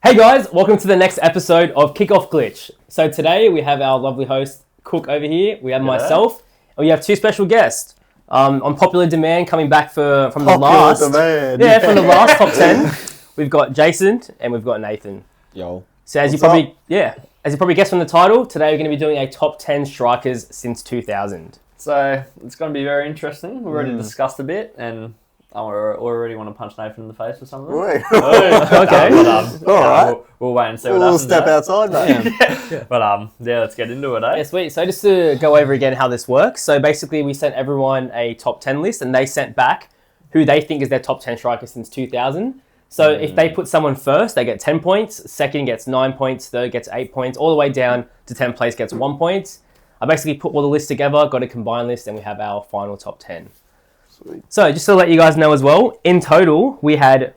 Hey guys, welcome to the next episode of Kickoff Glitch. So today we have our lovely host Cook over here. We have myself, and we have two special guests. On popular demand, coming back from the last top 10, we've got Jason and we've got Nathan. Yo. So as you probably guessed from the title, today we're going to be doing a top 10 strikers since 2000. So it's going to be very interesting. We've already discussed a bit, and I already want to punch Nathan in the face for some of them. Wait. Okay. All right. We'll wait and see what happens. We'll step outside, mate. But let's get into it, eh? Yeah, sweet. So just to go over again how this works. So basically we sent everyone a top 10 list and they sent back who they think is their top 10 striker since 2000. So if they put someone first, they get 10 points. Second gets 9 points. Third gets 8 points. All the way down to 10th place gets 1 point. I basically put all the lists together, got a combined list, and we have our final top 10. Sweet. So just to let you guys know as well, in total, we had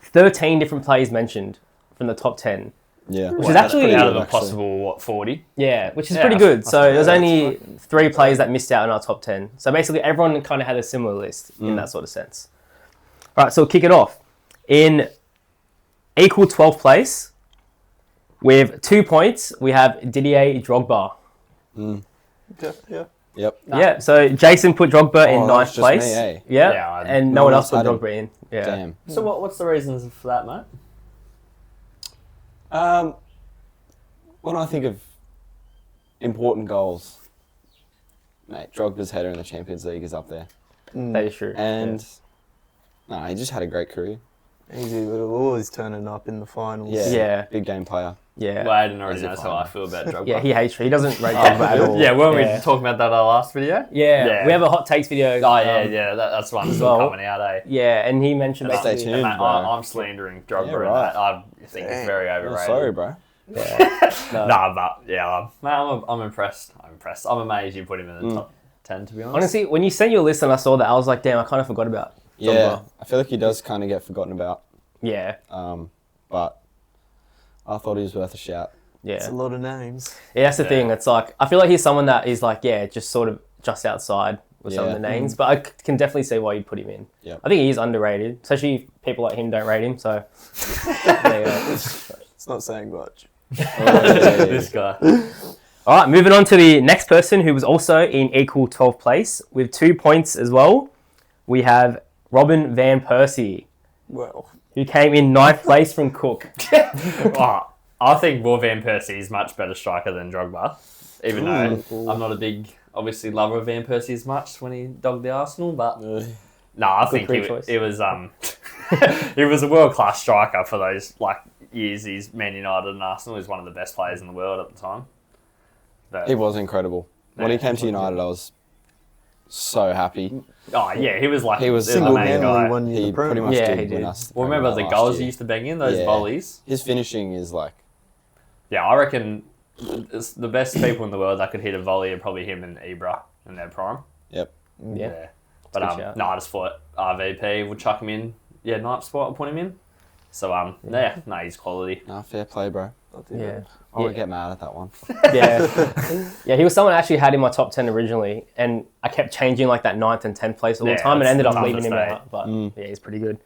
13 different players mentioned from the top 10. Yeah. Which is actually out of a possible, 40? Yeah, which is pretty good. So there's only 3 players that missed out in our top 10. So basically everyone kind of had a similar list in that sort of sense. All right, so we'll kick it off. In equal 12th place, with 2 points, we have Didier Drogba. Yeah. Yep. Yeah, so Jason put Drogba in 9th place. Me, eh? Yeah, and no one else put Drogba in. Yeah. Damn. So what's the reasons for that, mate? When I think of important goals, mate, Drogba's header in the Champions League is up there. That is true. And he just had a great career. Easy, but always turning up in the finals. Yeah. Big game player. Yeah. Well, Aidan already knows how I feel about Drogba. Yeah, he hates you. He doesn't rate Drogba at all. Yeah, weren't we talking about that in our last video? Yeah, we have a hot takes video. Oh, yeah, that's one still coming out, eh? Yeah, and he mentioned Stay basically... tuned, Mate, bro. I'm slandering Drogba, Yeah, and right. that I think it's very overrated. Sorry, bro. I'm amazed you put him in the top 10, to be honest. Honestly, when you sent your list and I saw that, I was like, damn, I kind of forgot about Yeah, Drogba. I feel like he does kind of get forgotten about. Yeah, But I thought he was worth a shout. It's yeah. a lot of names. Yeah, that's the thing. It's like, I feel like he's someone that is like, just sort of just outside with some of the names, but I can definitely see why you'd put him in. Yep. I think he is underrated, especially if people like him don't rate him, so... there you go. It's not saying much. This guy. All right, moving on to the next person who was also in equal 12th place with 2 points as well. We have Robin Van Persie, Well, who came in 9th place from Cook. I think Van Persie is much better striker than Drogba, even though I'm not a big, obviously, lover of Van Persie as much when he dogged the Arsenal, but I think it was he was a world-class striker for those years he's Man United and Arsenal. He's one of the best players in the world at the time. But, He was incredible. When he came to United, I was so happy. oh yeah, he was He was the main single-handedly guy. won you He the pretty Prem. much Yeah, did he win did. us. Well, remember the last goals year. he used to bang in, those Yeah. volleys? His finishing is like... Yeah, I reckon it's the best people in the world that could hit a volley are probably him and Ibra in their prime. Yep. Yeah. But Good shout. I just thought RVP would chuck him in. Yeah, ninth spot I'll put him in. So he's quality. Nah, fair play, bro. Yeah. I would get mad at that one. Yeah, he was someone I actually had in my top 10 originally, and I kept changing like that 9th and 10th place all the time and that's ended up the leaving him toughest, out. But yeah, he's pretty good.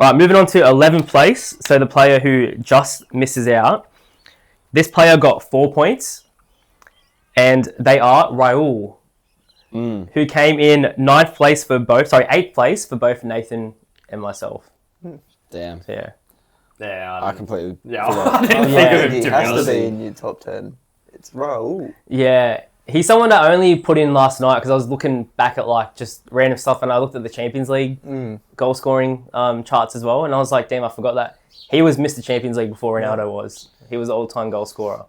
All right, moving on to 11th place. So the player who just misses out. This player got 4 points, and they are Raul, who came in 8th place for both Nathan and myself. Damn. So, yeah. Yeah, I completely... I didn't think Yeah, of him, He to be has to honest. be in your top 10. It's Raul. Yeah, he's someone that I only put in last night because I was looking back at just random stuff, and I looked at the Champions League goal scoring charts as well, and I was like, damn, I forgot that he was Mr. Champions League before Ronaldo was. He was the all-time goal scorer.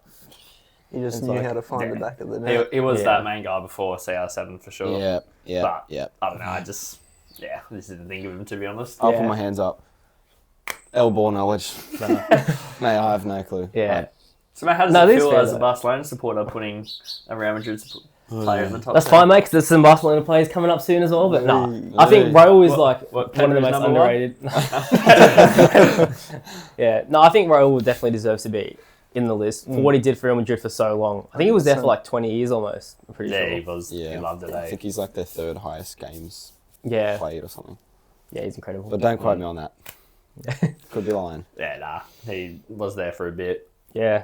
He just It's knew like- how to find the back of the net. He was Yeah. that main guy before CR7 for sure. Yeah. But I don't know. I just didn't think of him, to be honest. I'll Yeah. put my hands up. L-ball knowledge. Mate, I have no clue. Yeah. So mate, how does No, it it is feel fair, as a though. Barcelona supporter putting a Real Madrid player in the top That's 10? fine, mate, because there's some Barcelona players coming up soon as well. But I think Raul is what, one of the Pedro's most number one? underrated. Yeah, no, I think Raul definitely deserves to be in the list for what he did for Real Madrid for so long. I think he was there for 20 years almost. I'm pretty Yeah, sure. he was. Yeah. He loved it. I Eh? think he's like their 3rd highest games Yeah, played or something. yeah, he's incredible. But don't quote me on that. Could be lying. Yeah, nah. He was there for a bit. Yeah.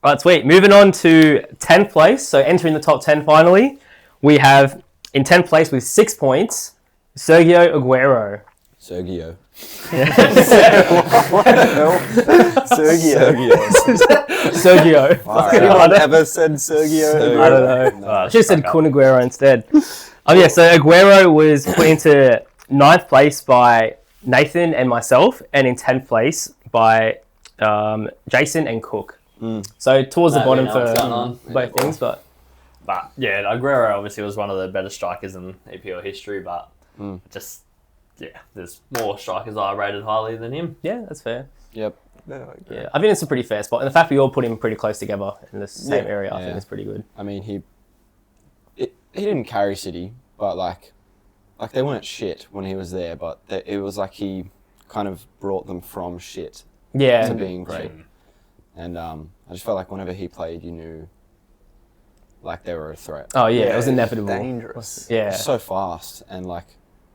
All right, sweet. Moving on to 10th place. So entering the top 10 finally, we have in 10th place with 6 points, Sergio Aguero. Sergio. Sergio. Has anyone ever said Sergio? I don't know. No. I should have said Kun Aguero instead. Oh yeah, so Aguero was put into 9th place by Nathan and myself, and in 10th place by Jason and Cook. So towards the No, bottom we know what's going for on. both things, but yeah, Aguero obviously was one of the better strikers in EPL history, but just, yeah, there's more strikers I rated highly than him. yeah, that's fair. Yep. No, I agree. Yeah, I think it's a pretty fair spot, and the fact we all put him pretty close together in the same Yeah. area, I Yeah. think is pretty good. I mean, he didn't carry City, but like they weren't shit when he was there. But it was like he kind of brought them from shit Yeah, to being great. And I just felt like whenever he played, you knew like they were a threat. oh yeah, it was he's inevitable. Dangerous. Yeah, So fast and like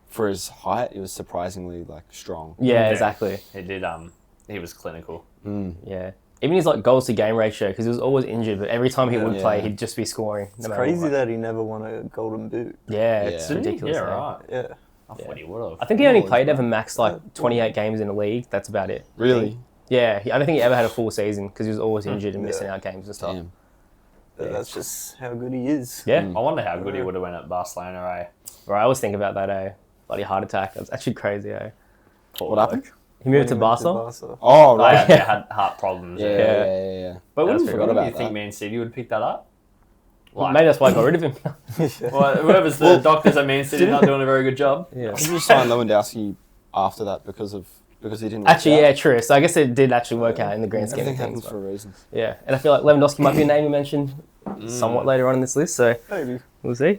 for his height, it was surprisingly like strong. yeah, exactly. He did, he was clinical. Yeah, even his like goals to game ratio, because he was always injured, but every time he would play, Yeah. he'd just be scoring. It's crazy that he never won a golden boot. Yeah, it's Yeah. ridiculous. Yeah, man. right. Yeah. I thought he would have. I think he only Well, played he's ever max like 28 games in a league. That's about it. Really? Yeah, I don't think he ever had a full season because he was always injured and missing Yeah. out games and stuff. Damn. But that's just how good he is. Yeah, I wonder how good he would have went at Barcelona, eh? right. I always think about that. Bloody heart attack. That's actually crazy. What happened? He moved When to he went Barca. Oh, Right. right. Yeah, had heart problems. Yeah, Yeah. yeah, yeah, yeah. But That's wouldn't forgot you about think that. Man City would pick that up? Like, Maybe that's why I got rid of him. well, whoever's the doctors at Man City not doing a very good job. Yeah. Did you sign Lewandowski after that because he didn't? Actually, work yeah, out? true. So I guess it did actually work out in the grand scheme Everything of things. happens for a reason. Yeah, and I feel like Lewandowski might be a name you mentioned somewhat later on in this list, so Maybe. we'll see.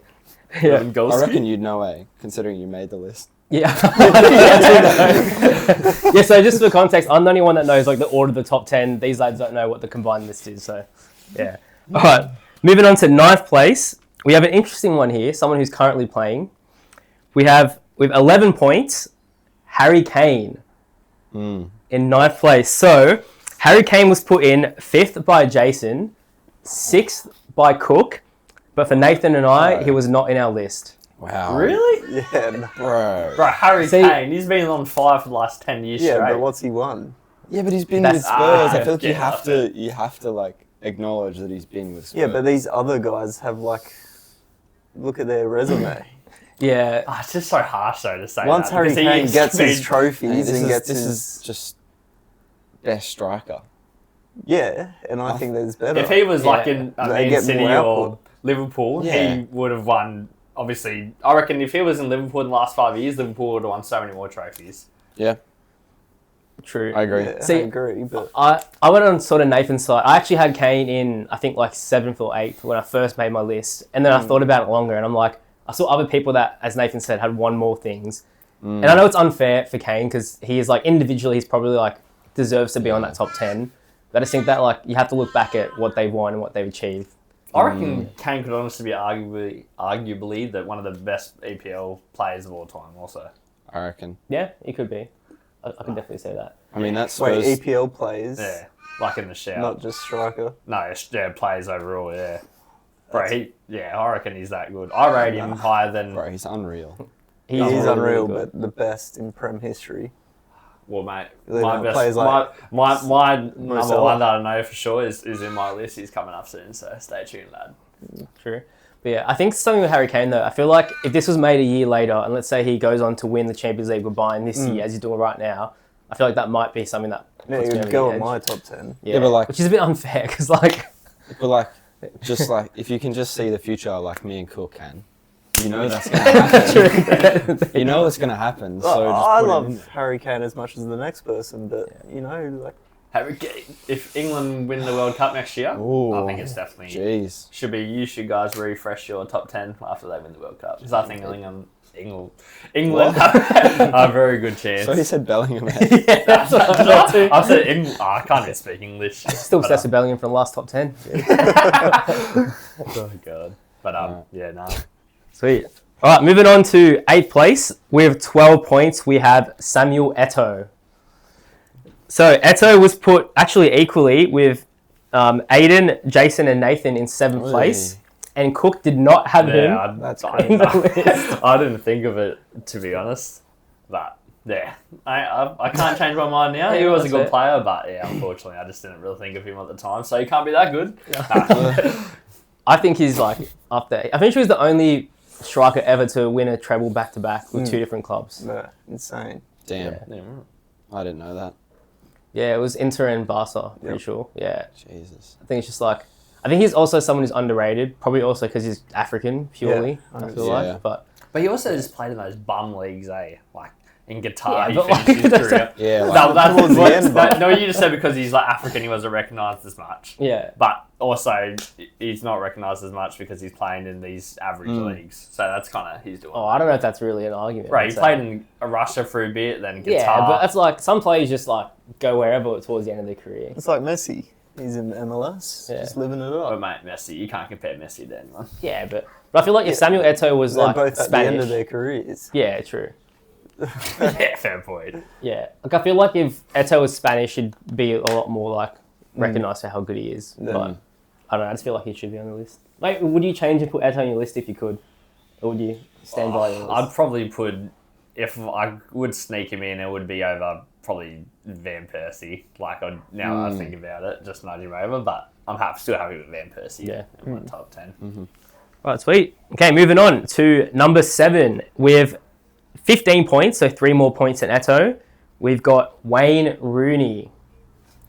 Yeah, I reckon you'd know, considering you made the list. yeah. Yeah, so just for context, I'm the only one that knows like the order of the top 10. These lads don't know what the combined list is, so yeah. All right, moving on to 9th place. We have an interesting one here, someone who's currently playing. We have, with 11 points, Harry Kane in 9th place. So, Harry Kane was put in 5th by Jason, 6th by Cook, but for Nathan and I, he was not in our list. Wow. Really? Yeah. No. Bro. Bro, Harry See- Kane, he's been on fire for the last 10 years Yeah, straight. but what's he won? Yeah, but he's been That's- with Spurs. I feel like yeah, you have to like acknowledge that he's been with Spurs. Yeah, but these other guys have like, look at their resume. Yeah, Oh, it's just so harsh though to say Once that. Harry because Kane he's gets his been- trophies and gets this his is just best striker. yeah, and I think there's better. If he was like Yeah. in They Man get City more or output. Liverpool, Yeah. he would have won. Obviously, I reckon if he was in Liverpool in the last 5 years, Liverpool would have won so many more trophies. Yeah, true. I agree. Yeah, See, I agree, but I went on sort of Nathan's side. I actually had Kane in, I think, like 7th or 8th when I first made my list. And then I thought about it longer and I'm like, I saw other people that, as Nathan said, had won more things. And I know it's unfair for Kane because he is like, individually, he's probably like, deserves to be on that top 10. But I just think that like, you have to look back at what they've won and what they've achieved. I reckon Kane could honestly be arguably that one of the best EPL players of all time. Also, I reckon. Yeah, he could be. I can definitely say that. I mean, that's wait, Spurs. EPL players, yeah, like in the shout. not just striker. No, yeah, players overall. Yeah, bro. I reckon he's that good. I rate him higher than. Bro, he's unreal. He's really, really unreal, good. but the best in Prem history. Well, mate, They my don't best, play like my number Salah. one that I know for sure is in my list. He's coming up soon, so stay tuned, lad. True. But yeah, I think something with Harry Kane though, I feel like if this was made a year later and let's say he goes on to win the Champions League with Bayern this year as he's doing right now, I feel like that might be something that Yeah, puts he me would over go the in edge. my top 10. Yeah, but like- which is a bit unfair because like, Just like if you can just see the future, like me and Cook can, you know that's gonna happen. You know it's gonna happen. So just I put it in love there. Harry Kane as much as the next person, but you know, like Harry Kane, if England win the World Cup next year, Ooh, I think it's definitely Jeez. should be. You should guys refresh your top 10 after they win the World Cup because I think England have a very good chance. So he said Bellingham. yeah, that's what I thought too. I said England. I can't even speak English. Still but, obsessed with Bellingham from the last top 10. Oh god. But yeah, no. Sweet. All right, moving on to 8th place. With 12 points, we have Samuel Eto'o. So Eto was put actually equally with Aidan, Jason, and Nathan in 7th place, and Cook did not have him. That's I, crazy. I didn't think of it, to be honest. But yeah, I can't change my mind now. He was a good player, but yeah, unfortunately, I just didn't really think of him at the time. So he can't be that good. I think he's like up there. I think he was the only striker ever to win a treble back to back with 2 different clubs. No, insane. Damn. Yeah. I didn't know that. Yeah, it was Inter and Barca, pretty sure. Yeah. Jesus. I think it's just like, I think he's also someone who's underrated, probably also because he's African purely, I feel like. But he also just played in those bum leagues, eh? Like in Qatar, he but finished like, his career. Yeah, No, like, towards the end, but- no, you just said because he's like African, he wasn't recognised as much. yeah. But also, he's not recognised as much because he's playing in these average leagues. So that's kind of he's doing. Oh, I don't know if that's really an argument. Right, I'd he say. played in Russia for a bit, then Qatar. Yeah, but that's like, some players just like go wherever towards the end of their career. It's like Messi. He's in MLS, Yeah. just living it But up. mate, Messi, you can't compare Messi to anyone. Yeah, but I feel like if Samuel Eto'o was They're like both at Spanish. the end of their careers. Yeah, true. Yeah, fair point. Yeah. Like, I feel like if Eto'o was Spanish, he'd be a lot more like recognised for how good he is. Yeah. But I don't know, I just feel like he should be on the list. Like, would you change and put Eto'o on your list if you could? Or would you stand by your list? I'd probably put, if I would sneak him in, it would be over probably Van Persie. Like, now that I think about it, just nudge him over. But I'm still happy with Van Persie. Yeah. In my top 10. Right, sweet. Okay, moving on to number 7 with 15 points, so 3 more points than Eto'o. We've got Wayne Rooney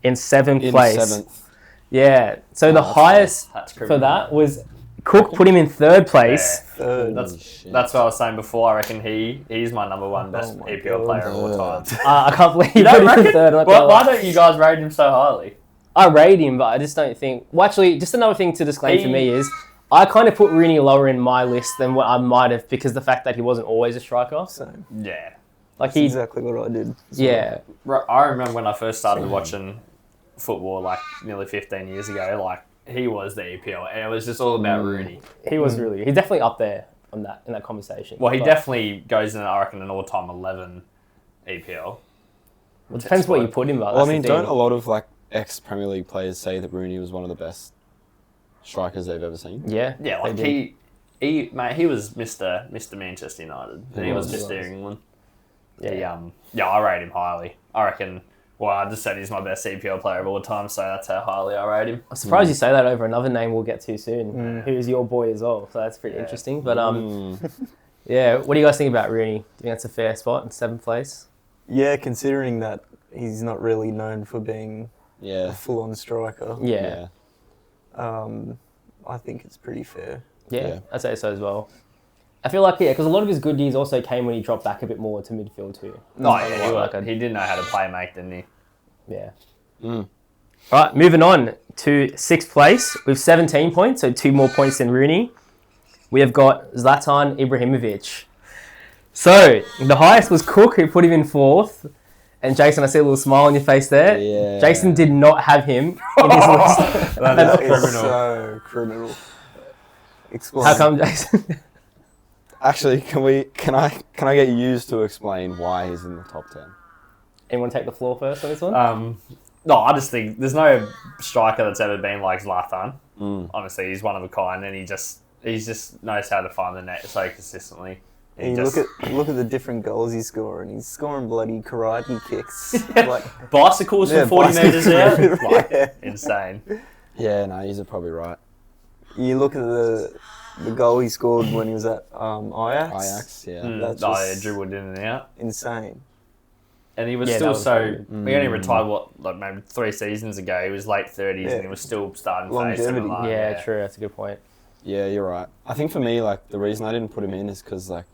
in 7th place. 7th. Yeah, so the highest That's for criminal. that was Cook put him in 3rd place. Third. That's what I was saying before. I reckon he's my number 1 best my EPL God. player of all time. I can't believe he You put don't him in reckon? 3rd. I'm not Why gonna lie. don't you guys rate him so highly? I rate him, but I just don't think... Well, actually, just another thing to disclaim for me is I kind of put Rooney lower in my list than what I might have because the fact that he wasn't always a striker. Same. Yeah. That's Like he... exactly what I did. Yeah. I remember when I first started watching football, like nearly 15 years ago, like he was the EPL, and it was just all about Rooney. He was really... He's definitely up there on that in that conversation. Well, he But definitely goes in, I reckon, an all-time 11 EPL. it depends what you put him, but Well, I that's mean, the thing. don't a lot of like ex-Premier League players say that Rooney was one of the best strikers they've ever seen? Yeah. Yeah, they like did. he was Mr. Manchester United, and he was was. Mr. England. Yeah. Yeah, I rate him highly. I reckon. Well, I just said he's my best EPL player of all time, so that's how highly I rate him. I'm surprised you say that over another name we'll get to soon, who's your boy as well. So that's pretty interesting. But yeah, what do you guys think about Rooney? Do you think that's a fair spot in 7th place? Yeah, considering that he's not really known for being a Yeah. full-on striker. Yeah. I think it's pretty fair. Yeah, I'd say so as well. I feel like, because a lot of his good years also came when he dropped back a bit more to midfield too. Oh, yeah, Like a- he didn't know how to play make, didn't he? Yeah. All right, moving on to 6th place with 17 points, so 2 more points than Rooney. We have got Zlatan Ibrahimovic. So the highest was Cook, who put him in 4th. And Jason, I see a little smile on your face there. Yeah. Jason did not have him in his list. That is It's so criminal. Explain. How come, Jason? Actually, can I get used to explain why he's in the top 10? Anyone take the floor first on this one? No, I just think there's no striker that's ever been like Zlatan. Honestly, he's one of a kind, and he just knows how to find the net so consistently. And you look at the different goals he's scoring. He's scoring bloody karate kicks. like Bicycles from 40 metres out, like, Yeah. insane. Yeah, no, he's probably right. You look at the goal he scored when he was at Ajax. Ajax, yeah. That's Oh, just- yeah, dribbled in and out. Insane. And he was Yeah, still that was so... good. He only retired, like maybe 3 seasons ago. He was late 30s Yeah. and he was still starting phase. Longevity. yeah, true. That's a good point. Yeah, you're right. I think for me, like, the reason I didn't put him in is because, like,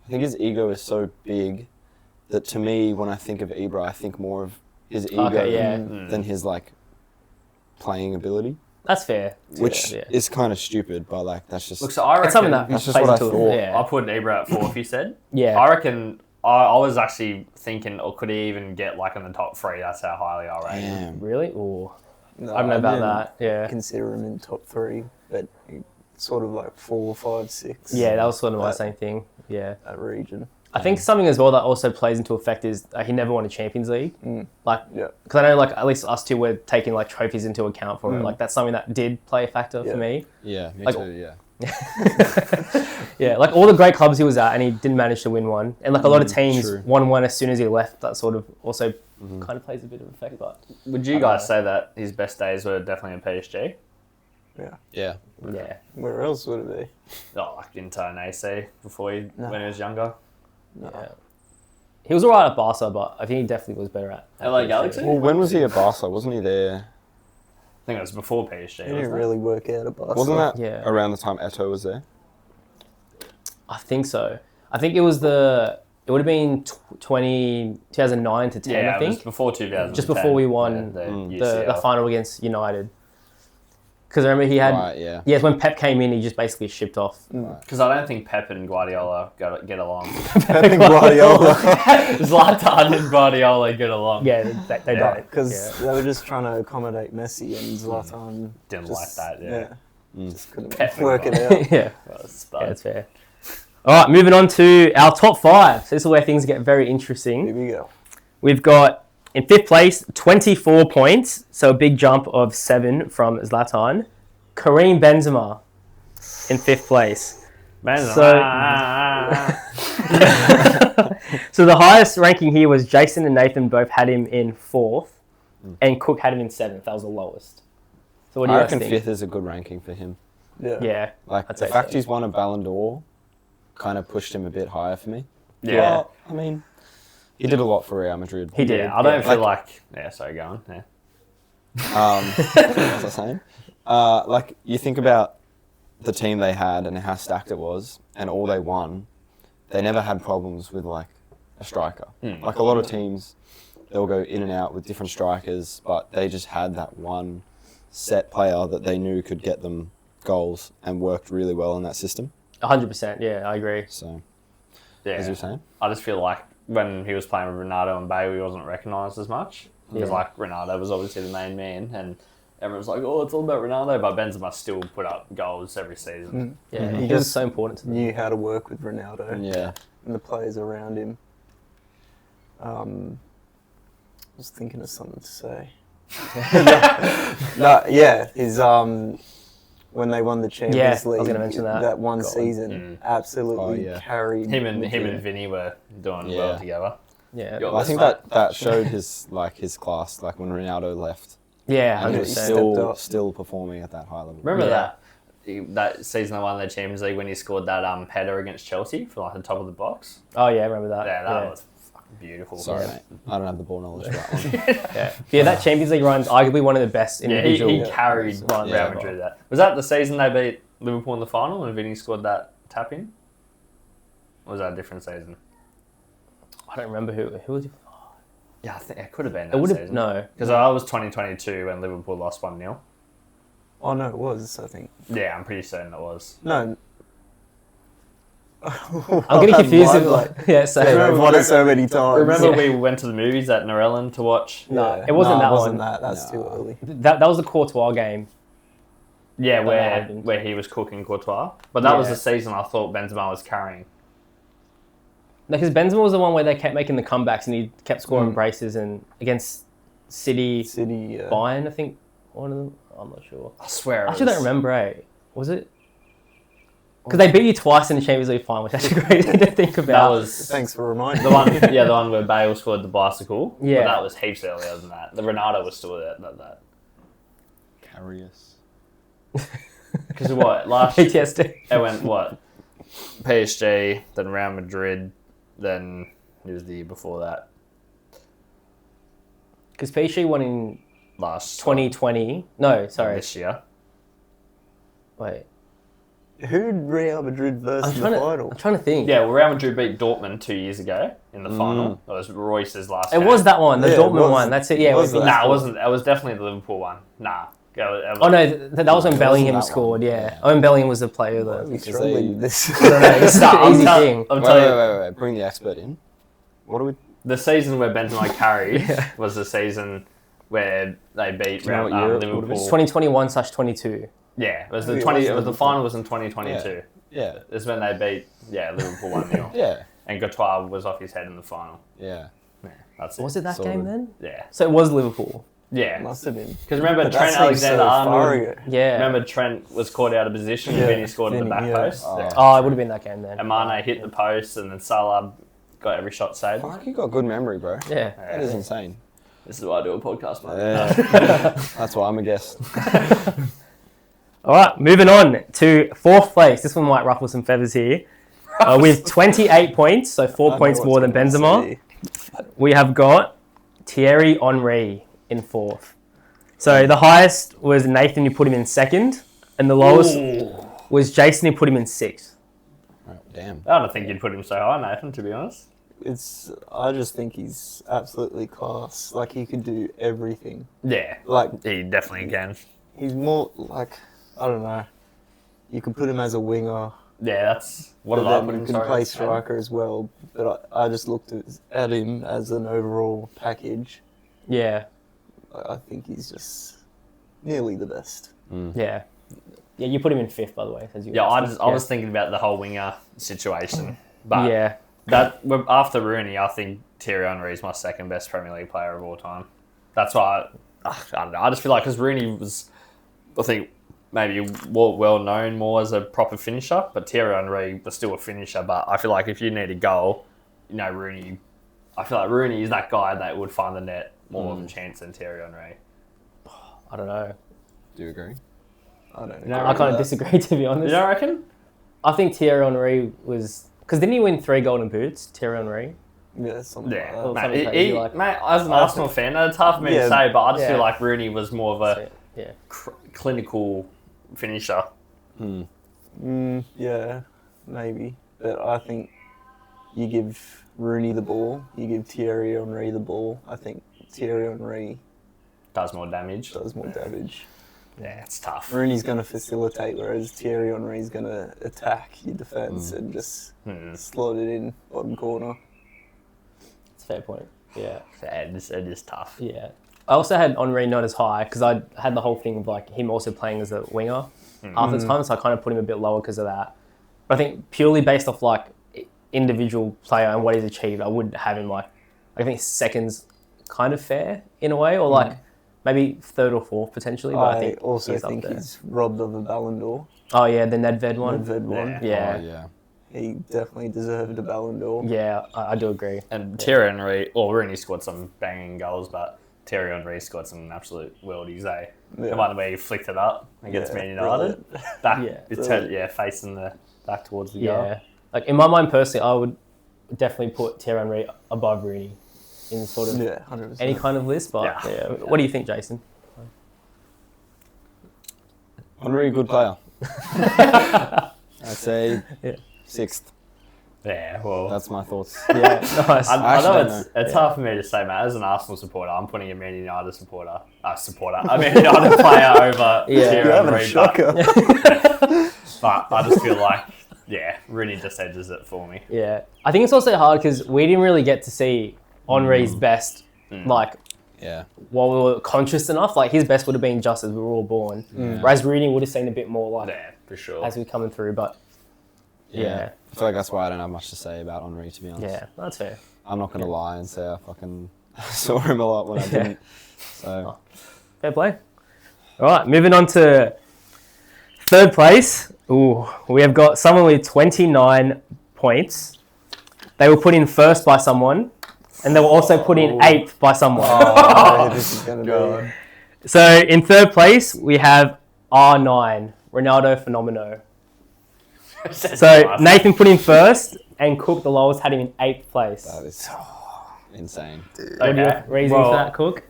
I think his ego is so big that to me, when I think of Ibra, I think more of his ego Okay, yeah. than his, like, playing ability. That's fair. Which Yeah. is kind of stupid, but, like, that's just... Look, so I reckon... It's something that That's just plays what I into thought. it. Yeah. I put Ibra at 4th, you said. Yeah. I reckon... I was actually thinking, or could he even get, like, in the top 3? That's how highly I rate him. Damn. Really? Ooh. No, I don't know about didn't that. Yeah. Consider him in top 3, but sort of like 4, 5, 6. Yeah, that was sort of my That- same thing. Yeah. That region. I think something as well that also plays into effect is he never won a Champions League. Like, Yeah. because I know like at least us two were taking like trophies into account for it. Like that's something that did play a factor for me. Yeah, me Like- too. Yeah. Yeah, like all the great clubs he was at, and he didn't manage to win one. And like a lot of teams true. won one as soon as he left. That sort of also kind of plays a bit of effect. But Would you guys say that his best days were definitely in PSG? Yeah. Yeah. yeah, Where else would it be? Oh, like Inter and AC before when he was younger. yeah. He was alright at Barca, but I think he definitely was better at LA PSG. Galaxy? Well, when was he at Barca? Wasn't he there? I think it was before PSG. He didn't Wasn't it? really work out at Barca. Wasn't that Yeah. around the time Eto'o was there? I think so. I think it was it would have been 2009 to 10, Yeah, I it was think. before 2010. Just before we won the the UCL. final against United. Because I remember he had... Right, yeah. Yes, when Pep came in, he just basically shipped off. Because I don't think Pep and Guardiola get along. Pep and Guardiola. Zlatan and Guardiola get along. Yeah, they Yeah, don't. Because they were just trying to accommodate Messi and Zlatan. Didn't just, like that, yeah. Just couldn't Pep and work it Yeah. out. Yeah, Well, it's yeah, bad. that's fair. All right, moving on to our top five. So this is where things get very interesting. Here we go. We've got, in fifth place, 24 points. So a big jump of 7 from Zlatan. Kareem Benzema in fifth place. Man, So the highest ranking here was Jason and Nathan both had him in 4th. And Cook had him in 7th. That was the lowest. So what do I you guys reckon think? fifth is a good ranking for him. Yeah. Yeah. Like, I'd the say fact so. he's won a Ballon d'Or kind of pushed him a bit higher for me. yeah. Well, I mean, he did a lot for Real Madrid. He did. Yeah, I don't yeah. feel like... Yeah, sorry, go on. Yeah. What was I saying? Like, you think about the team they had and how stacked it was, and all they won, they never had problems with, like, a striker. Like, a lot of teams, they'll go in and out with different strikers, but they just had that one set player that they knew could get them goals and worked really well in that system. 100%. Yeah, I agree. So, Yeah. as you were saying. I just feel like when he was playing with Ronaldo and Bale, he wasn't recognised as much. Because, Yeah. like, Ronaldo was obviously the main man, and everyone was like, oh, it's all about Ronaldo, but Benzema still put up goals every season. Yeah, He he was just so important to them. Knew how to work with Ronaldo Yeah. and the players around him. I was thinking of something to say. No, yeah, his when they won the Champions Yeah, I was League, gonna mention that. one God. season absolutely Oh, yeah. carried Him and Madrid. Vinny were doing Yeah. well together. Yeah. Yo, I think that showed his class, like when Ronaldo left. Yeah, And he 100%. was Stepped up. still performing at that high level. Remember Yeah. that season they won the Champions League when he scored that header against Chelsea from like the top of the box? Oh, yeah, I remember that. Yeah, that was fucking beautiful. Sorry, Yeah. mate. I don't have the ball knowledge for that one. Yeah, that Champions League run's arguably one of the best Yeah, individual he carried runs. Real Yeah. Madrid. That was that the season they beat Liverpool in the final and Vinny scored that tap in. Or was that a different season? I don't remember who was it. Yeah, I think it could have been It that would have, season. no. Because I was 2022 when Liverpool lost 1-0. Oh no, it was, I think. Yeah, I'm pretty certain it was. No. I'm getting confused. Yeah, so I've won it so many times. Remember Yeah. we went to the movies at Norellan to watch? No, it wasn't that one. That's No. too early. that was the Courtois game. Yeah, That happened. where he was cooking Courtois. But that was Yeah. the season I thought Benzema was carrying. Because Benzema was the one where they kept making the comebacks and he kept scoring braces and against City, City. Bayern, I think one of them. I'm not sure. I swear. I actually don't remember. Was it? Because they beat you twice in the Champions League final, which is actually crazy to think about. That was Thanks for reminding the me. one. Yeah, the one where Bale scored the bicycle. Yeah. But that was heaps earlier than that. The Ronaldo was still there. Not that. Carius. Because what last year PTSD. it went what? PSG, then Real Madrid, then it was the year before that. Because PSG won in Last 2020. No, sorry. this year. Wait. Who did Real Madrid versus the final? I'm trying to think. Yeah, well, Real Madrid beat Dortmund 2 years ago in the final. It was Royce's last. It game. was that one, the Yeah, it Dortmund was. one. That's it. Yeah. Was it was- it? Nah, it wasn't. It was definitely the Liverpool one. Nah. Oh no, that was when It Bellingham wasn't that scored. one. Yeah. Oh, when Bellingham was the player. Why are we That struggling with this? I don't know. It's such an easy thing. I'm Wait, telling you, wait. Bring the expert in. What are we... the season where Benzema carried was the season where they beat you know what year it would've been? Liverpool. 2021/22. Yeah, it was the Maybe it 20. was It was the Liverpool. final was in 2022. Yeah. It's when they beat Liverpool 1-0. Yeah. and Courtois was off his head in the final. Yeah. Yeah, that's it. Was it that Sorted. game then? Yeah. So it was Liverpool. Yeah. Must have been. Because remember But Trent that seems so far Alexander-Arnold. ago. Yeah. Remember Trent was caught out of position and Yeah. then he scored at the Vinny, back yeah. post. Oh. Yeah. Oh, it would have been that game then. And Mane hit the post and then Salah got every shot saved. Fuck, you got good memory, bro. Yeah. That is insane. This is why I do a podcast, mate. Yeah. That's why I'm a guest. All right, moving on to fourth place. This one might ruffle some feathers here. With 28 points, so 4 I know points what's more than gonna Benzema. say. We have got Thierry Henry in fourth. So the highest was Nathan, who put him in second, and the lowest was Jason, who put him in sixth. Oh, damn. I don't think you'd put him so high, Nathan, to be honest. I just think he's absolutely class. Like, he could do everything. Yeah. Like, He definitely can. he's more like, I don't know. You could put him as a winger. Yeah, that's... What But did I then put him? you can Sorry, play that's- striker as well. But I just looked at him as an overall package. Yeah, I think he's just nearly the best. yeah. Yeah, you put him in fifth, by the way. As you Yeah, asked. I was thinking about the whole winger situation. But Yeah, after Rooney, I think Thierry Henry is my second best Premier League player of all time. That's why I don't know. I just feel like because Rooney was, I think, maybe well known more as a proper finisher, but Thierry Henry was still a finisher. But I feel like if you need a goal, Rooney. I feel like Rooney is that guy that would find the net more of a chance than Thierry Henry. I don't know. Do you agree? I don't No, know. I kind of disagree, to be honest. You don't reckon? I think Thierry Henry was... Because didn't he win 3 golden boots, Thierry Henry? Yeah, something Yeah, Well, like that. something crazy like- mate, as an Arsenal fan, it's hard for me to Yeah. say, but I just Yeah. feel like Rooney was more of a So, yeah. clinical finisher. Yeah, maybe. But I think you give Rooney the ball, you give Thierry Henry the ball. I think Thierry Henry Does more damage. does more damage. Yeah, it's tough. Rooney's going to facilitate, whereas Thierry Henry's going to attack your defence and just slot it in bottom corner. It's a fair point. Yeah. Yeah, it is tough. Yeah. I also had Henry not as high because I had the whole thing of like him also playing as a winger half the time, so I kind of put him a bit lower because of that. But I think purely based off like individual player and what he's achieved, I would have him like, I think second's kind of fair in a way, or like maybe third or fourth potentially. But I think also he's up think there. he's robbed of a Ballon d'Or. Oh yeah, the Nedved one. Nedved one. Yeah. Oh, yeah. He definitely deserved a Ballon d'Or. Yeah, I do agree. And Thierry Henry, well, Rooney scored some banging goals, but Thierry Henry scored some absolute worldies, eh? Yeah. The one where he flicked it up against Yeah, Man United. brilliant. Back, Yeah. it turned, facing the back towards the goal. Yeah. Like in my mind personally, I would definitely put Thierry Henry above Rooney in sort of Yeah, 100%. any kind of list. But Yeah. yeah. What do you think, Jason? Henry, good player. I'd say Yeah. sixth. Yeah, well, That's my thoughts. Yeah, nice. I actually know don't it's hard for me to say, man. As an Arsenal supporter, I'm putting a Man United supporter, a Man United player over Yeah. Thierry You're having a Henry. shocker. But I just feel like, Rooney just edges it for me. Yeah, I think it's also hard because we didn't really get to see Henry's best, like Yeah. while we were conscious enough. Like his best would have been just as we were all born, whereas Rooney would have seen a bit more like Yeah, for sure. as we were coming through. But yeah, I feel like that's why I don't have much to say about Henry, to be honest. yeah, that's fair. I'm not going to lie and say I fucking saw him a lot when I didn't. So, Fair play. All right, moving on to third place. Ooh, we have got someone with 29 points. They were put in first by someone, and they were also put in eighth by someone. Oh, this is going to be... So in third place, we have R9, Ronaldo Fenomeno. So Nathan put him first, and Cook, the lowest, had him in eighth place. that is insane. What are your reasons for that, Cook?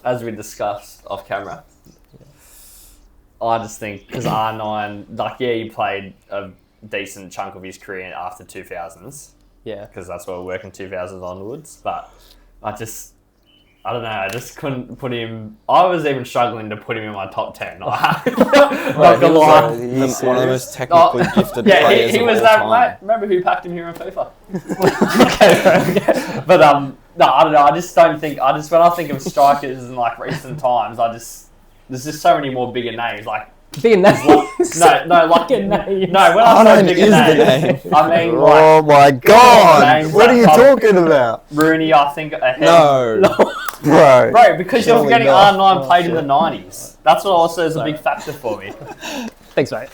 As we discussed off camera, I just think because R9, like, he played a decent chunk of his career after 2000s, Yeah. because that's where we're working 2000s onwards. But I don't know, I just couldn't put him. I was even struggling to put him in my top 10. Not gonna lie. He's one of the most technically gifted Yeah, players he of was all that. time. Mate, remember who packed him here in FIFA? Okay. But no, I don't know. I just don't think. When I think of strikers in like recent times, there's just so many more bigger names. Like Big name. No, like Big name. no. When I say Arnold big is the name, name. I mean like Oh my god! names What are you that talking about? Rooney. I think ahead. No. Bro. Bro, because you're Surely forgetting not. R9 played in the 90s. That's what also is a big factor for me. Thanks, mate.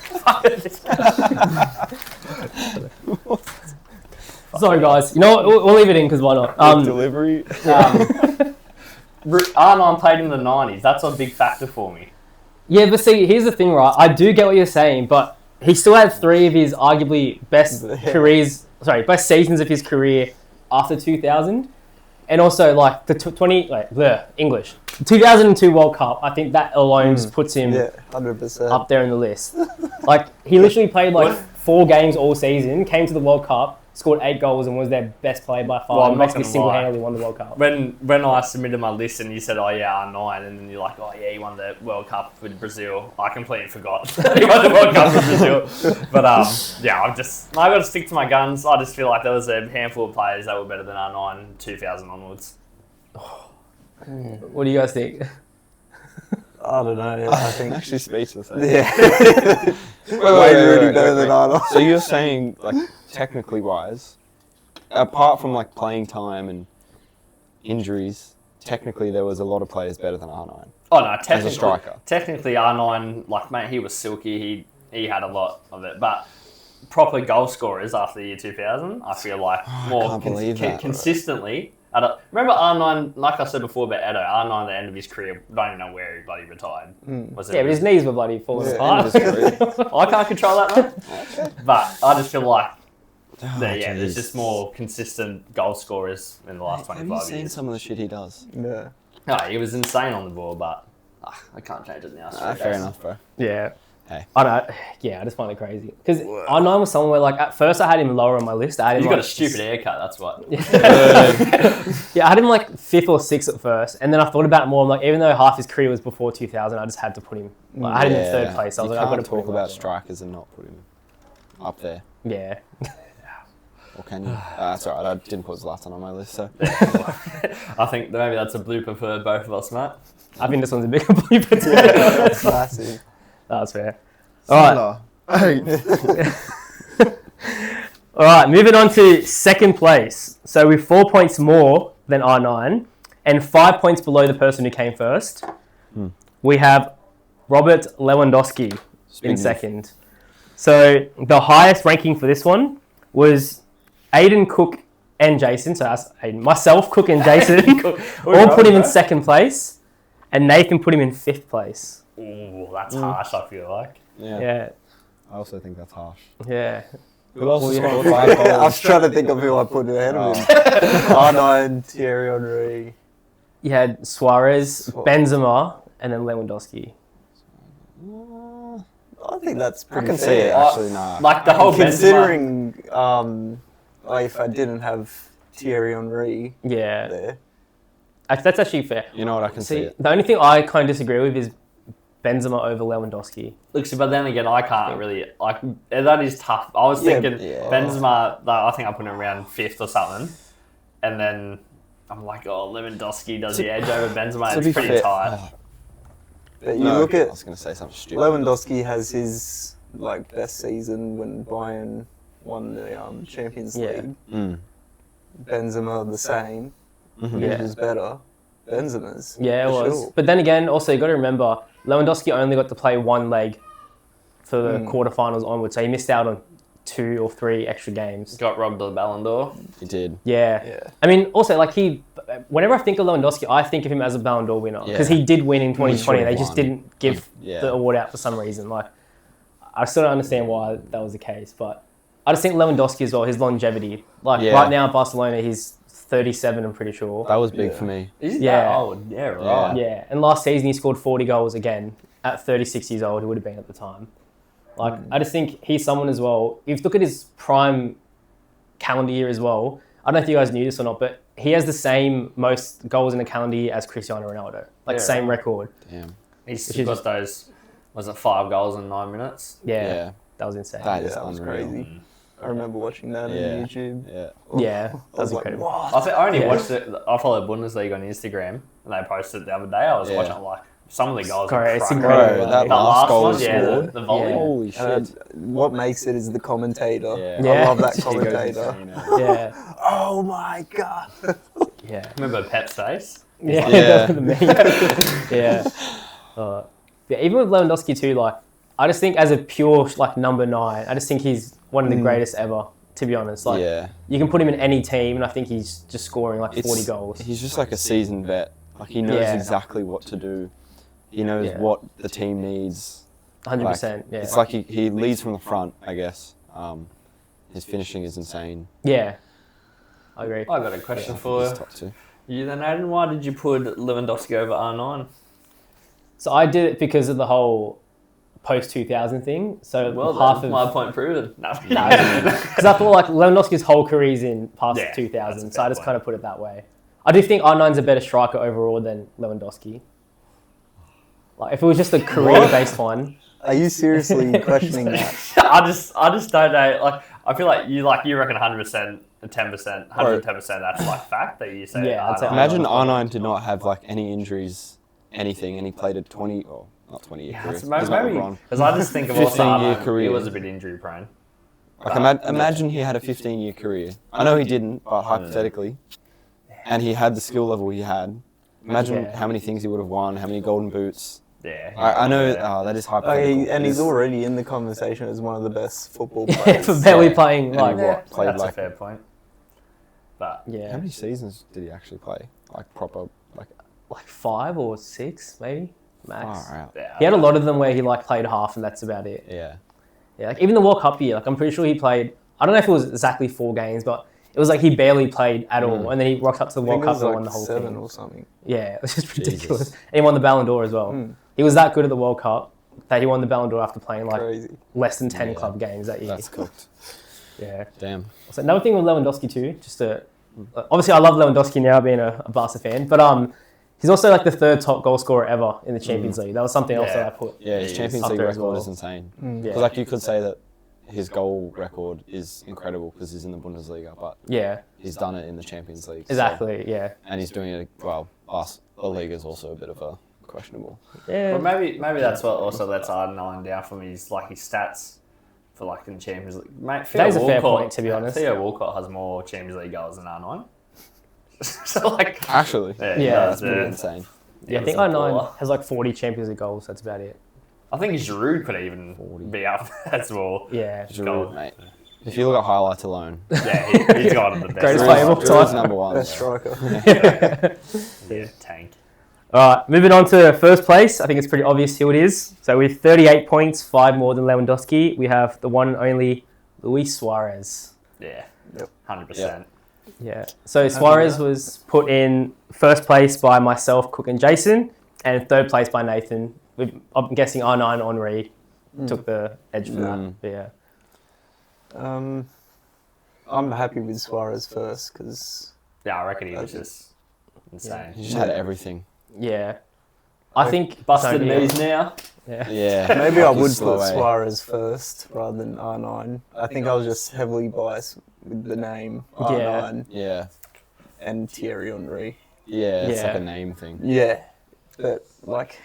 Sorry, guys. You know what? We'll leave it in because why not? Delivery. R9 played in the 90s. That's a big factor for me. Yeah, but see, here's the thing, right? I do get what you're saying, but he still had 3 of his arguably best best seasons of his career after 2000. And also, like, the 2002 World Cup, I think that alone just puts him 100%. up there in the list. Like, he literally played, like, 4 games all season, came to the World Cup, scored 8 goals, and was their best player by far. Well, I'm and not basically gonna single-handedly won the World Cup. When I submitted my list and you said, oh yeah, R9, and then you're like, oh yeah, he won the World Cup with Brazil, I completely forgot he won the World Cup with Brazil. But yeah, I got to stick to my guns. I just feel like there was a handful of players that were better than R9 2000 onwards. What do you guys think? I don't know. I think. I'm actually speechless. Yeah. Wait, Rooney better than Arnold. So you're saying, like, technically wise, apart from like playing time and injuries, technically there was a lot of players better than R9 Oh no, as a striker. technically R9, like mate, he was silky. He had a lot of it, but proper goal scorers after the year 2000, I feel like more can't believe that. consistently. Remember R9, like I said before about Edo, R9 at the end of his career, don't even know where he bloody retired. Was it Yeah, but his knees were bloody falling Yeah, apart. end of his career. I can't control that, mate. But I just feel like there's jeez. just more consistent goal scorers in the last Have you 25 seen years. some of the shit he does? Yeah. No, he was insane on the ball, but I can't change it now. Fair enough, bro. Yeah. Hey. I don't. Yeah, I just find it crazy because R9 was someone where, like, at first I had him lower on my list. I had him He's like, got a stupid haircut, that's what. Yeah, I had him like 5th or 6th at first, and then I thought about it more. I'm like, even though half his career was before 2000, I just had to put him. Like, I had him in 3rd place. So I was like, I've got to put talk him about up strikers and not put him up there. there. Yeah. Or can you? That's alright. I didn't put Zlatan on my list, so. I think maybe that's a blooper for both of us, Matt. I think this one's a bigger blooper too. Massive. That's fair. All right. Hey. All right, moving on to 2nd place. So with 4 points more than R9 and 5 points below the person who came first, we have Robert Lewandowski in Speaking of- 2nd. So the highest ranking for this one was Aidan, Cook, and Jason. So that's Aidan, myself, Cook, and Jason all put him in 2nd place, and Nathan put him in 5th place. Ooh, that's harsh, I feel like. Yeah. Yeah, I also think that's harsh. yeah. Who else has yeah. scored 5 goals? I was trying to think of who I put ahead of him. R9, Thierry Henry. You had Suarez, Benzema, and then Lewandowski. I think that's I pretty can see fair. it, actually, nah. Like the whole Benzema. Considering, like if I didn't have Thierry Henry Yeah, there. that's actually fair. You know what, I can see See, it. the only thing I kind of disagree with is Benzema over Lewandowski. Look, see, but then again, I can't really like that is tough. I was Yeah, thinking yeah. Benzema. I think I put him around 5th or something, and then I'm like, oh, Lewandowski does the edge over Benzema. To It's be pretty fair- tight. But you No, look I at was going to say something stupid. Lewandowski has his like best season when Bayern won the Champions Yeah. League. Mm. Benzema the same. Mhm. Yeah. Who was better? Benzema's. Yeah, it for was. sure. But then again, also you got to remember Lewandowski only got to play one leg for the quarterfinals onwards, so he missed out on 2 or 3 extra games. Got robbed of the Ballon d'Or. He did. Yeah. Yeah. I mean, also, like, whenever I think of Lewandowski, I think of him as a Ballon d'Or winner because Yeah. he did win in 2020. They should've just won. didn't give Yeah. the award out for some reason. Like, I still don't understand why that was the case, but I just think Lewandowski as well, his longevity. Like, Yeah. right now at Barcelona, he's 37, I'm pretty sure. That was big Yeah. for me. Is he Yeah. that old? Yeah, right. Yeah, and last season he scored 40 goals again at 36 years old. He would have been at the time. Like, I just think he's someone as well. If you look at his prime calendar year as well, I don't know if you guys knew this or not, but he has the same most goals in a calendar year as Cristiano Ronaldo. Like, Yeah, same right. record. Damn. He's Which is got those. Was it 5 goals in 9 minutes? Yeah, Yeah. that was insane. That Yeah, is that was unreal. crazy. I remember watching that Yeah. on YouTube. Yeah. Yeah, that I was was like, incredible. what? I think I only Yeah. watched it. I follow Bundesliga on Instagram, and they posted it the other day. I was Yeah. watching it like, Some of the goals Sorry, are it's crazy. incredible. Bro, that That last goal one, he yeah, scored. the volley. Yeah. Holy And shit. what makes it is the commentator. Yeah. Yeah. I love that He goes commentator. insane, eh? Yeah, Oh my god. yeah. Remember Pep's face? Yeah, Yeah. the meme. Yeah. Yeah, even with Lewandowski too, like, I just think as a pure, like, number 9, I just think he's one of the greatest ever, to be honest. Like, Yeah. you can put him in any team, and I think he's just scoring, like, 40 goals. He's just like a seasoned vet. Like he knows Yeah. exactly what to do. He knows Yeah. what the team needs. 100%, yeah. It's like he leads from the front, I guess. His finishing is insane. Yeah. I agree. I got a question I think for he's top 2. you then, Aidan. Why did you put Lewandowski over R9? So I did it because of the whole post-2000 thing. So Well, half then, of... my point proven. No. Because I thought, like, Lewandowski's whole career's in past Yeah, 2000, that's a so I fair just point. kind of put it that way. I do think R9's a better striker overall than Lewandowski. Like, if it was just a career-based one... Are you seriously questioning that? I just don't know. Like, I feel like you reckon 100%, 10%, 110%. That's like fact that you say. Yeah, I'd say R9. Imagine R9 did not have like any injuries, anything, and he played a 20 or not 20 year career. That's He's not maybe LeBron. because I just think of also 15-year R9, career. he was a bit injury prone. Like imagine he had a 15-year career. I know he didn't, but hypothetically, and he had the skill level he had. Imagine Yeah. how many things he would have won, how many golden boots. Yeah, I know yeah. that is hypothetical. And he's already in the conversation as one of the best football Yeah, players. for barely Yeah. playing, And like... he what, played That's like a fair point. But how Yeah, many seasons did he actually play? Like proper, like like 5 or 6, maybe, max. far out. yeah, He had a lot of them where he, like, played half, and that's about it. Yeah. Yeah, like, even the World Cup year, like, I'm pretty sure he played... I don't know if it was exactly 4 games, but it was like he barely played at all, and then he rocked up to the I World think it Cup was and like won the whole 7 thing. or something. Yeah, it was just Jesus. ridiculous. And he won the Ballon d'Or as well. He was that good at the World Cup that he won the Ballon d'Or after playing like Crazy. less than 10 Yeah. club games that year. That's cooked. Yeah. Damn. So another thing with Lewandowski too, just to obviously I love Lewandowski now being a Barca fan, but he's also like the 3rd top goal scorer ever in the Champions League. That was something else Yeah. that I put. Yeah, his He is Champions up League there as record well. is insane. Yeah. Because like you could say that his goal record is incredible because he's in the Bundesliga, but Yeah, he's done it in the Champions League. so- exactly. Yeah. and he's doing it well. La Liga is also a bit of a questionable. Yeah. But maybe that's what also lets R9 down from his like his stats for like in the Champions League. Mate, That is a fair point, to be honest. Theo Walcott has more Champions League goals than R9. So like, Actually, yeah, he Yeah, does, that's pretty yeah. insane. Yeah, I think He's a R9 baller. has like 40 Champions League goals. That's about it. I think Giroud could even 40. be up there as well. Yeah. Giroud, mate. If you look at highlights alone, Yeah, he's got the best. Greatest Giroud's- player of all Giroud's time. number one. Best bro. striker. Yeah, tank. All right, moving on to first place. I think it's pretty obvious who it is. So with 38 points, 5 more than Lewandowski, we have the one and only Luis Suarez. Yeah, Yep. 100%. Yeah. So Suarez was put in first place by myself, Cook and Jason, and third place by Nathan. I'm guessing R9 Henri took the edge for that. But yeah. I'm happy with Suarez first because Yeah, I reckon he was just insane. He just had everything. Yeah. I think Busted Tony- knees now. Yeah. Yeah. maybe I Like would his put slow A. Suarez first rather than R9. I think I was just heavily biased with the name R9 Yeah. and Thierry Henry. Yeah, it's Yeah. like a name thing. Yeah, but like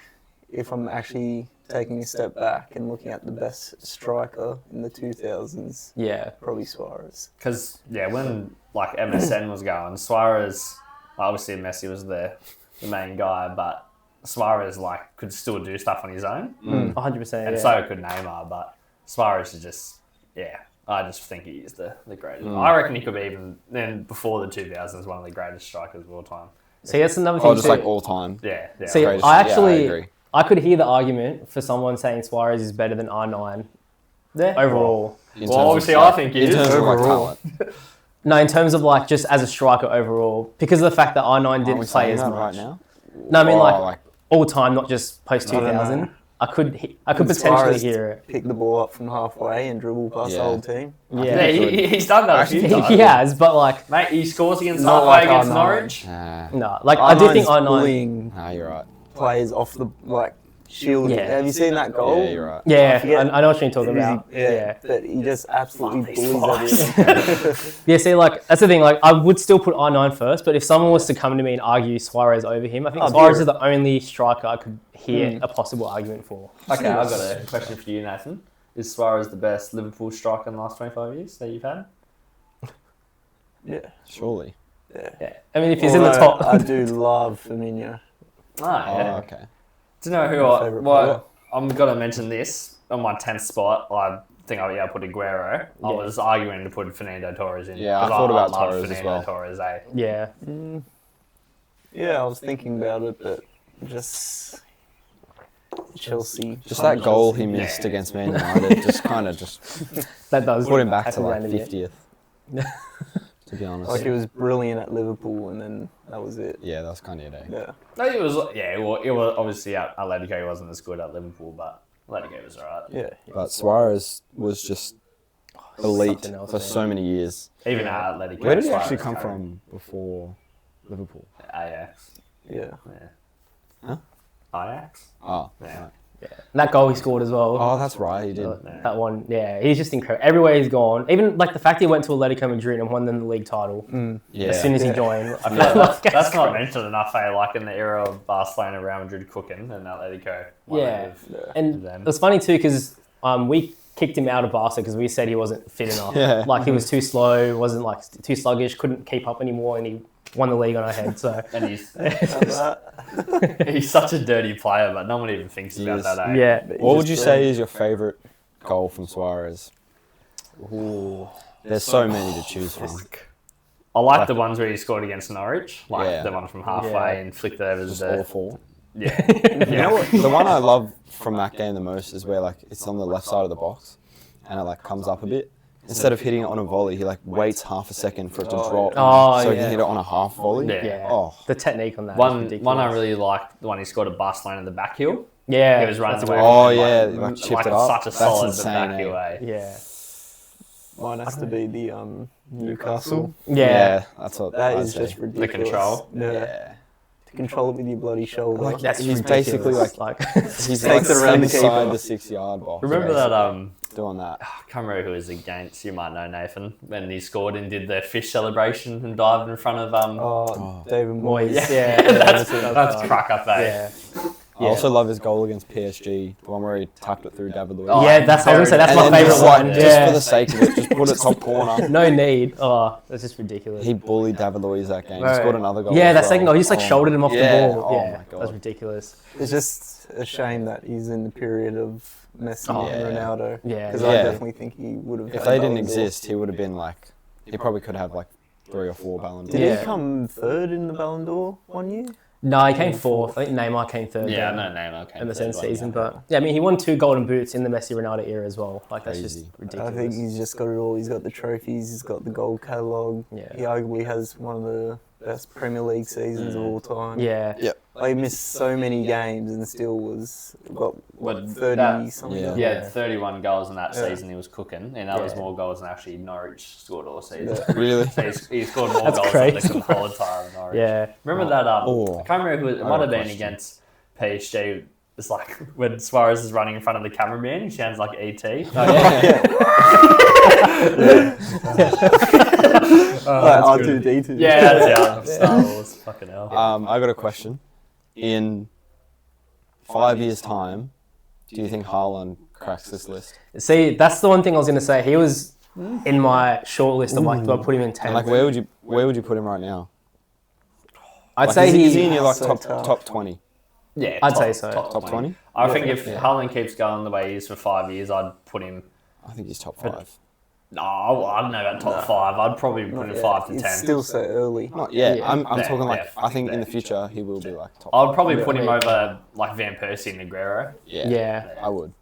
if I'm actually taking a step back and looking at the best striker in the 2000s, Yeah. probably Suarez. Because, yeah, when, like, MSN was going, Suarez, obviously Messi was the main guy, but Suarez, like, could still do stuff on his own. 100%. And Yeah. so could Neymar, but Suarez is just, yeah, I just think he is the greatest. I reckon he could be even, then before the 2000s, one of the greatest strikers of all time. So that's another thing Oh, just too. like all time. Yeah, yeah. See, Greatest- I yeah, actually, agree. I could hear the argument for someone saying Suarez is better than R9 overall. In Well, terms of, obviously, like, I think he in is terms of like overall. talent. No, in terms of like just as a striker overall, because of the fact that R9 Are we didn't play saying as that much. right now? No, I mean Oh, like all time, not just post I don't 2000. know. I could Can potentially Suarez hear it. Pick the ball up from halfway and dribble past the Yeah. whole team. Yeah, Yeah, he's done that a few times. he has, but like Mate, he scores against Not halfway like against R9. Norwich. no, like I do think R9's R9. bullying Nah, you're right. players off the like shielding. Yeah. Have you seen that goal? Yeah, you're right. Yeah, forget- I know what you're talking about. Yeah, but he just absolutely these bullies everything. Yeah, see, like, that's the thing. Like, I would still put R9 first, but if someone was to come to me and argue Suarez over him, I think Oh, Suarez dear. is the only striker I could hear a possible argument for. Okay, I've got a question for you, Nathan. Is Suarez the best Liverpool striker in the last 25 years that you've had? Yeah. Surely. Yeah, I mean, if he's in the top, I do love Firmino. Oh, yeah. Oh, okay. Do you know who My I... favourite Well, player. I'm going to mention this. On my 10th spot, I think I put Aguero. I Yeah. was arguing to put Fernando Torres in. Yeah, I 'cause thought about love Torres as Fernando well. Torres, eh? yeah. Yeah, I was thinking about it, but just Chelsea. Just that goal he missed against Man United just kind of just That does put him back that's to like random, yeah. 50th. To be honest. Like, it was brilliant at Liverpool, and then that was it. Yeah, that was kind of it. Eh? Yeah. No, it was obviously at Atletico. He wasn't as good at Liverpool, but Atletico was alright. Yeah. But Suarez was just elite something else, for man. so many years. Even at Atletico. Where did he Suarez actually come carried from before Liverpool? Ajax. Yeah. Yeah. Huh? Ajax? Oh, Yeah. right. And that goal he scored as well. Oh, that's right. He did. That one, yeah, he's just incredible. Everywhere he's gone, even like the fact he went to Atletico Madrid and won them the league title Yeah. as soon as he Yeah. joined. I feel Yeah, like that's not mentioned enough, eh? Like in the era of Barcelona, Real Madrid cooking, and Atletico. won it Yeah. with And them. it was funny too because we kicked him out of Barca because we said he wasn't fit enough. Yeah. Like he was too slow, wasn't like too sluggish, couldn't keep up anymore, and he won the league on our head. So And he's That- he's such a dirty player, but no one even thinks He about is. that, eh? yeah, but What he would you just- say is your favourite goal from Suarez? There's so many to choose from. I like the ones where he scored against Norwich, like Yeah. the one from halfway Yeah. and flicked it over Just the awful. yeah. You know what? The one I love from that game the most is where like it's on the left side of the box, and it like comes up a bit. Instead of hitting it on a volley, he like waits half a second for it to drop, Oh, so he yeah. can hit it on a half volley. Yeah. yeah. Oh. The technique on that. is One ridiculous. I really liked, the one he scored at Barcelona in the back heel. Yeah, He was running that's away. what- Oh, from him, yeah, like chipped it up. Such a That's solid insane, back eh? heel, eh? Yeah, Mine has to be the Newcastle. yeah. That's what That I'd is say. just ridiculous. control? Yeah. Yeah. To control it with your bloody shoulder. Like, That's he's ridiculous. basically like he's like Takes it around the inside keeper. the 6-yard box. Remember that doing that? I can't remember who it was against. You might know Nathan when he scored and did the fish celebration and dived in front of David Moyes. Moyes. Yeah, that's crack up, eh? Yeah, I also love his goal against PSG, the one where he tapped it through David Luiz. Oh, yeah. That's I was gonna say. That's And my then favorite just, like, one. just Yeah, for the sake of it, just put it top corner. no need. Oh, that's just ridiculous. He bullied David Luiz that game. He Right. scored another goal. Yeah, as that well. second goal, he just like Oh shouldered him off yeah. the ball. Oh Yeah, my God. that's ridiculous. It's just a shame that he's in the period of Messi Oh, and yeah. Ronaldo. Yeah. Because Yeah. I definitely think he would have. If had they didn't Ballon d'Or. exist, he would have been like, he probably could have like 3 or 4 Ballon d'Ors. Did Yeah. he come third in the Ballon d'Or one year? No, he came fourth. I think Neymar came third. Yeah, then no name. Okay. in the same season, but yeah, I mean, he won 2 Golden Boots in the Messi Ronaldo era as well. Like that's Crazy. just ridiculous. I think he's just got it all. He's got the trophies. He's got the gold catalogue. Yeah. He arguably has one of the best Premier League seasons of all time. Yeah, Like, he missed so many games and still got But 30 that- something. Yeah. He had 31 goals in that Yeah. season. He was cooking, and that was Yeah. more goals than actually Norwich scored all season. Yeah. Really? So he scored more That's goals crazy. than the whole entire of Norwich. yeah. Remember that? Oh. I can't remember who it I might got have a been question. against PSG. It's like when Suarez is running in front of the cameraman, he sounds like ET. R2D2. Yeah, that's it. Star Wars. Fucking hell. I got a question. In 5 years' time, do you think Haaland cracks this list? See, that's the one thing I was going to say. He was in my short list of like, do I put him in 10? And like, where would you put him right now? I'd Like, say is he in he. your like So top tough. top 20? Yeah, I'd say so. Top 20? I think if Haaland keeps going the way he is for 5 years, I'd put him. I think he's top 5. No, I don't know about top 5. I'd probably put him 5 to 10. It's still so early. Not yet. Yeah. I'm Yeah, talking like, yeah. I think in the future he will be like top. I'd probably Yeah. put him over like Van Persie and Aguero. Yeah. I would.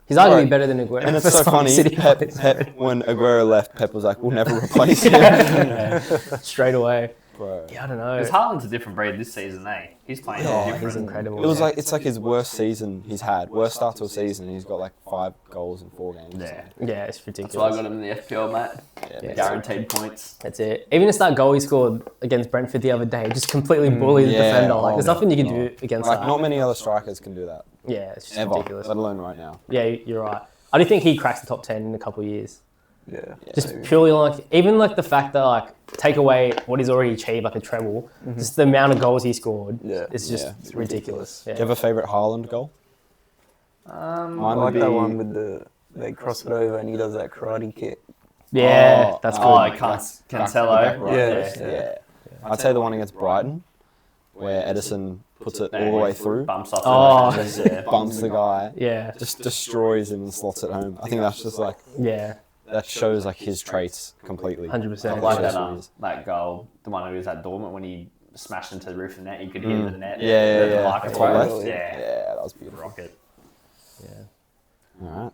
He's arguably Right. better than Aguero. And it's for so some funny. City players. Pep, when Aguero left, Pep was like, "We'll never replace him." Straight away. Bro. Yeah, I don't know. Because Haaland's a different breed this season, eh? He's playing different. He's incredible. It was like it's like his worst season he's had. Worst start to a season. And he's got like 5 goals in 4 games. Yeah. Yeah, it's ridiculous. That's why I got him in the FPL, mate. Yeah, Guaranteed points. That's it. Even just that goal he scored against Brentford the other day, just completely bullied the yeah. defender. Like, there's Oh, nothing you can do against Like that. not many other strikers can do that. Yeah, it's just Ever. ridiculous. Let alone right now. Yeah, you're right. I do think he cracks the top 10 in a couple of years. Yeah. Just maybe. purely like, even like the fact that like, take away what he's already achieved, like a treble, just the amount of goals he scored, Yeah. it's just Yeah. it's ridiculous. Do you have a favourite Haaland goal? I Mine like would be that one with they cross it over and he does that karate kick. Yeah, Oh, that's oh, good. Oh, Cancelo. back right. Yeah. Yeah. I'd say the one against Brighton, where Edison puts it all the way through, Bumps off Oh. the defenders, yeah. bumps the guy, Yeah, just destroys him and slots it home. I think that's just like yeah, that shows like his traits completely. 100%. I like Shows that, who he is. that goal, the one who was at Dortmund when he smashed into the roof of the net. You could hear the net. Yeah, the yeah. marker Top throw. left. Yeah. Yeah, that was beautiful. Rocket. yeah. All right.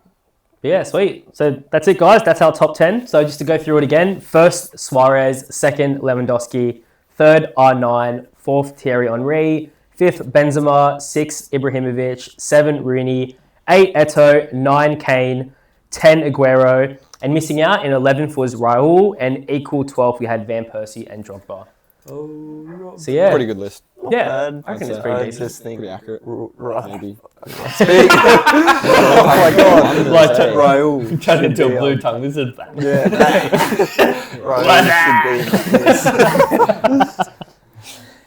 But yeah, sweet. So that's it, guys. That's our top 10. So just to go through it again: first, Suarez; second, Lewandowski; third, R9; fourth, Thierry Henry; fifth, Benzema; sixth, Ibrahimovic; 7, Rooney; 8, Eto'o; 9, Kane; 10, Aguero; and missing out in 11th was Raul, and equal 12th we had Van Persie and Drogba. Oh, So yeah, Pretty good list. yeah, Bad. I reckon it's I pretty I decent. just think Pretty accurate. Right. Maybe. Oh my god! Like Raul Turned into a be blue on- tongue lizard. Yeah. Raul should be on this.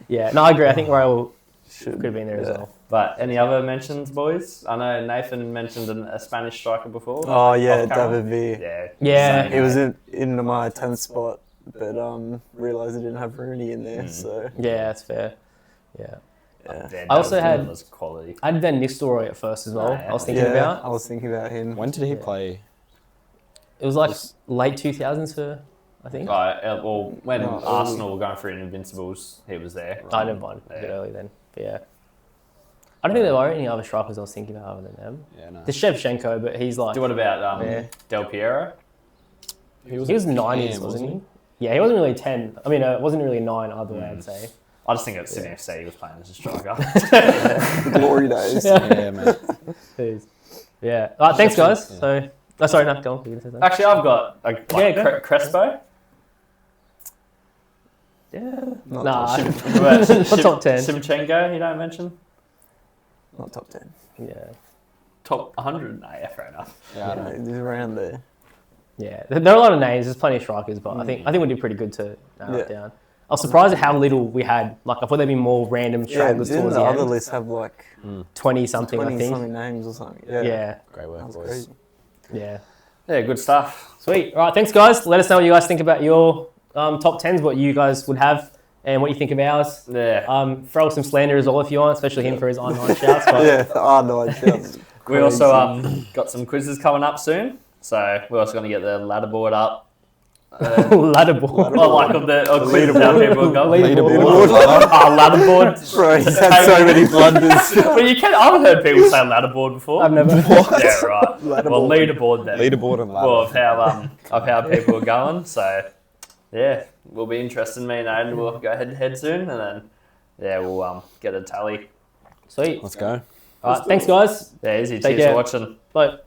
Yeah, no, I agree. I think Raul Should could have been there as well. But any other mentions, boys? I know Nathan mentioned a Spanish striker before. Oh yeah, Off camera. David V. Yeah. Yeah. Same, He was mate. in my 10th spot, but realised I didn't have Rooney in there, so Yeah, that's fair. Yeah. yeah. Yeah, I also that had- was quality. I had Van Nistelrooy at first as well. Oh, yeah. I was thinking Yeah, about. I was thinking about him. When did he play? It was like late 2000s for, I think. Right, well, when No, Arsenal were going through Invincibles, he was there. I never mind a bit Yeah. early then. But yeah. I don't think there were any other strikers I was thinking about other than them. Yeah, no. The Shevchenko, but he's like, What about Yeah. Del Piero? he was 90s, Damn, wasn't he? Yeah, he wasn't really 10. I mean, it wasn't really 9 either way, I'd say. I just think at Sydney FC he was playing as a striker. Glory days. Yeah, man. Jeez. Yeah. All right, thanks, guys. Yeah. So, oh, sorry, no, go on. You can say something. Actually, I've got Yeah, go. Crespo. Yeah. Not Nah, top, not top 10. Simchenko, you don't mention? not top 10. Yeah. Top 100? No, yeah, fair enough. Yeah, I don't know. He's around there. Yeah. There are a lot of names. There's plenty of strikers, but I think we did pretty good to narrow it Yeah. down. I was surprised at how little we had. Like, I thought there'd be more random Yeah, stragglers didn't towards the the other end. list have like 20-something, I 20 think. something names or something? Yeah. Yeah. Great work, That's boys. crazy. Yeah. Yeah, good stuff. Sweet. All right, thanks, guys. Let us know what you guys think about your top 10s, what you guys would have, and what you think of ours. Yeah. Throw some slander as well if you want, especially him for his online shouts. But Yeah, the R9 shouts. We also got some quizzes coming up soon, so we're also going to get the ladder board up. ladder board. Well, like of the quizzes how people are going. Leaderboard. Ladder board. Bro, he's had so many blunders. Well, you can. I've heard people say ladder board before. I've never. Yeah, right. Well, leaderboard then. Leaderboard and ladder. Well, of how people are going. So, yeah, will be interesting. Me and Aidan will go head to head soon, and then we'll get a tally. Sweet. Let's go. All right, thanks, guys. Yeah, easy. Take Cheers care. for watching. Bye.